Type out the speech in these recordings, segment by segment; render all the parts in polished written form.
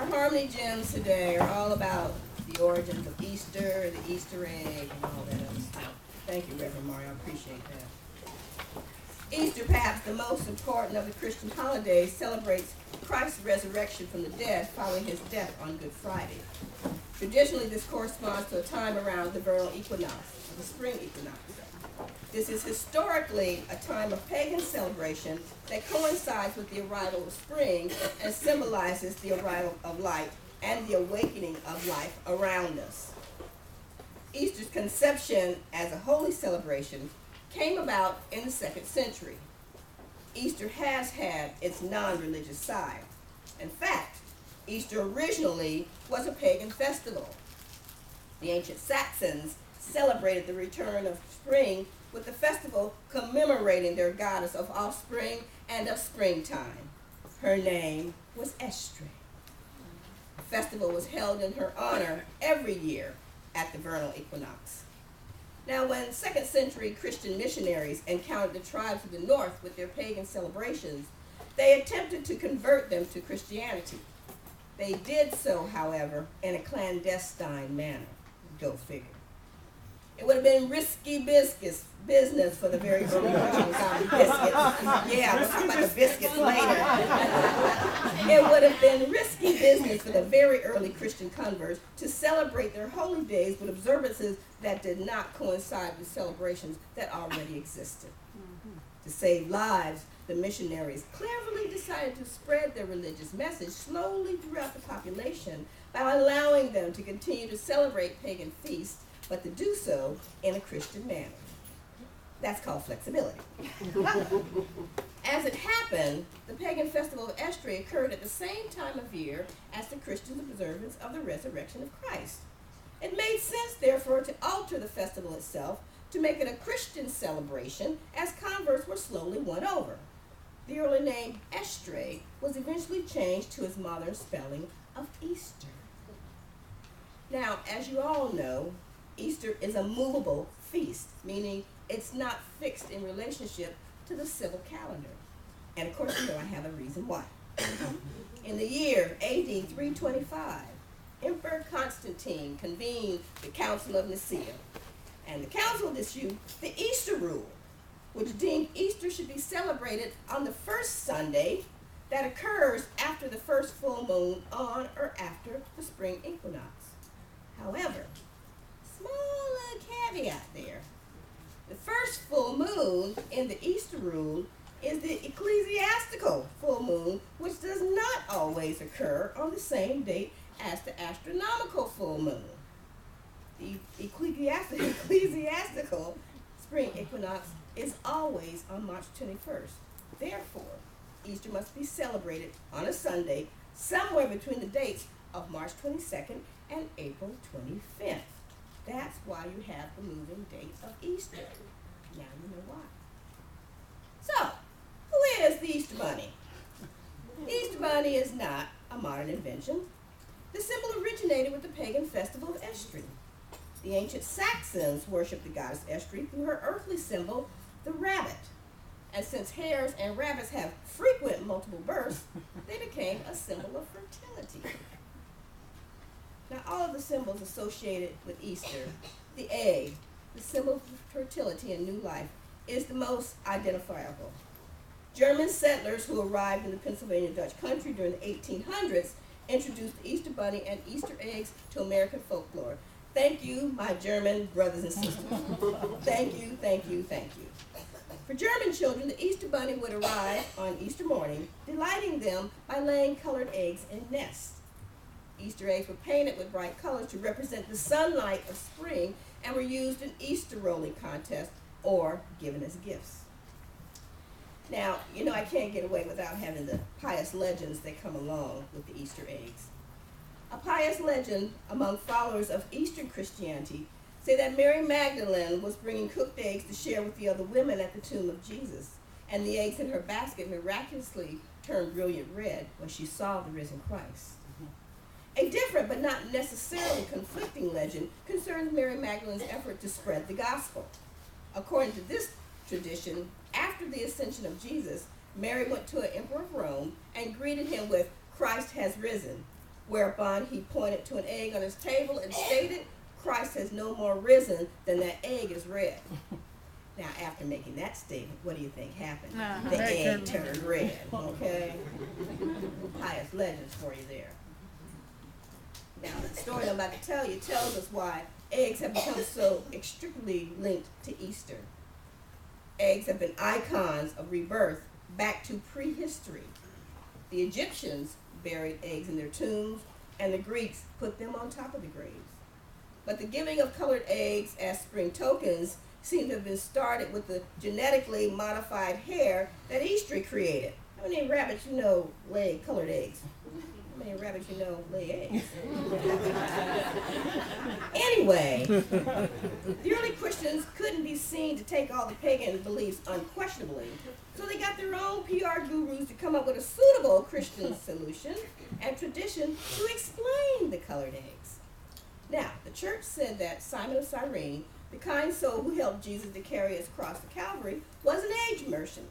Our Harmony Gems today are all about the origins of Easter, the Easter egg, and all that other stuff. Thank you, Reverend Mario. I appreciate that. Easter, perhaps the most important of the Christian holidays, celebrates Christ's resurrection from the dead following his death on Good Friday. Traditionally, this corresponds to a time around the vernal equinox, the spring equinox. This is historically a time of pagan celebration that coincides with the arrival of spring and symbolizes the arrival of light and the awakening of life around us. Easter's conception as a holy celebration came about in the 2nd century. Easter has had its non-religious side. In fact, Easter originally was a pagan festival. The ancient Saxons celebrated the return of spring with the festival commemorating their goddess of offspring and of springtime. Her name was Estre. The festival was held in her honor every year at the vernal equinox. Now, when 2nd century Christian missionaries encountered the tribes of the north with their pagan celebrations, they attempted to convert them to Christianity. They did so, however, in a clandestine manner. Go figure. It would have been risky business for the very early Christians. Yeah, we'll talk about the biscuits later. It would have been risky business for the very early Christian converts to celebrate their holy days with observances that did not coincide with celebrations that already existed. To save lives, the missionaries cleverly decided to spread their religious message slowly throughout the population by allowing them to continue to celebrate pagan feasts, but to do so in a Christian manner. That's called flexibility. As it happened, the pagan festival of Estre occurred at the same time of year as the Christian observance of the resurrection of Christ. It made sense, therefore, to alter the festival itself to make it a Christian celebration as converts were slowly won over. The early name Estre was eventually changed to its modern spelling of Easter. Now, as you all know, Easter is a movable feast, meaning it's not fixed in relationship to the civil calendar. And of course, you know I have a reason why. In the year AD 325, Emperor Constantine convened the Council of Nicaea, and the council issued the Easter rule, which deemed Easter should be celebrated on the first Sunday that occurs after the first full moon on or after the spring equinox. However, small little caveat there. The first full moon in the Easter rule is the ecclesiastical full moon, which does not always occur on the same date as the astronomical full moon. The ecclesiastical spring equinox is always on March 21st. Therefore, Easter must be celebrated on a Sunday somewhere between the dates of March 22nd and April 25th. That's why you have the moving date of Easter. Now you know why. So, who is the Easter Bunny? The Easter Bunny is not a modern invention. The symbol originated with the pagan festival of Estre. The ancient Saxons worshipped the goddess Estre through her earthly symbol, the rabbit. And since hares and rabbits have frequent multiple births, they became a symbol of fertility. Now, all of the symbols associated with Easter, the egg, the symbol of fertility and new life, is the most identifiable. German settlers who arrived in the Pennsylvania Dutch country during the 1800s introduced the Easter Bunny and Easter eggs to American folklore. Thank you, my German brothers and sisters. Thank you, thank you, thank you. For German children, the Easter Bunny would arrive on Easter morning, delighting them by laying colored eggs in nests. Easter eggs were painted with bright colors to represent the sunlight of spring and were used in Easter rolling contests or given as gifts. Now, you know I can't get away without having the pious legends that come along with the Easter eggs. A pious legend among followers of Eastern Christianity say that Mary Magdalene was bringing cooked eggs to share with the other women at the tomb of Jesus, and the eggs in her basket miraculously turned brilliant red when she saw the risen Christ. A different but not necessarily conflicting legend concerns Mary Magdalene's effort to spread the gospel. According to this tradition, after the ascension of Jesus, Mary went to an emperor of Rome and greeted him with, "Christ has risen," Whereupon he pointed to an egg on his table and stated, Christ has no more risen than that egg is red. Now, after making that statement, what do you think happened? The egg turned red, okay? Pious legends for you there. Now, the story I'm about to tell you tells us why eggs have become so inextricably linked to Easter. Eggs have been icons of rebirth back to prehistory. The Egyptians buried eggs in their tombs, and the Greeks put them on top of the graves. But the giving of colored eggs as spring tokens seem to have been started with the genetically modified hare that Easter created. How many rabbits you know lay colored eggs? How many rabbits you know lay eggs? Anyway, the early Christians couldn't be seen to take all the pagan beliefs unquestionably, so they got their own PR gurus to come up with a suitable Christian solution and tradition to explain the colored eggs. Now, the church said that Simon of Cyrene, the kind soul who helped Jesus to carry his cross to Calvary, was an egg merchant.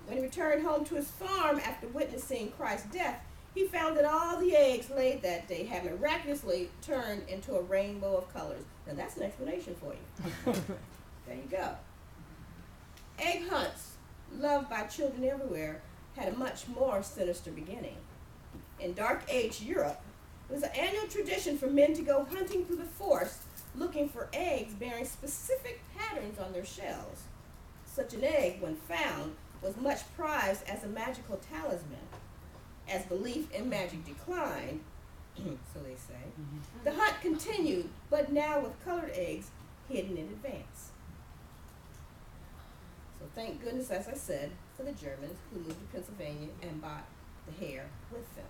When he returned home to his farm after witnessing Christ's death, he found that all the eggs laid that day had miraculously turned into a rainbow of colors. Now that's an explanation for you. There you go. Egg hunts, loved by children everywhere, had a much more sinister beginning. In Dark Age Europe, it was an annual tradition for men to go hunting through the forest looking for eggs bearing specific patterns on their shells. Such an egg, when found, was much prized as a magical talisman. As belief in magic declined, so they say, the hunt continued, but now with colored eggs hidden in advance. So thank goodness, as I said, for the Germans who moved to Pennsylvania and bought the hare with them.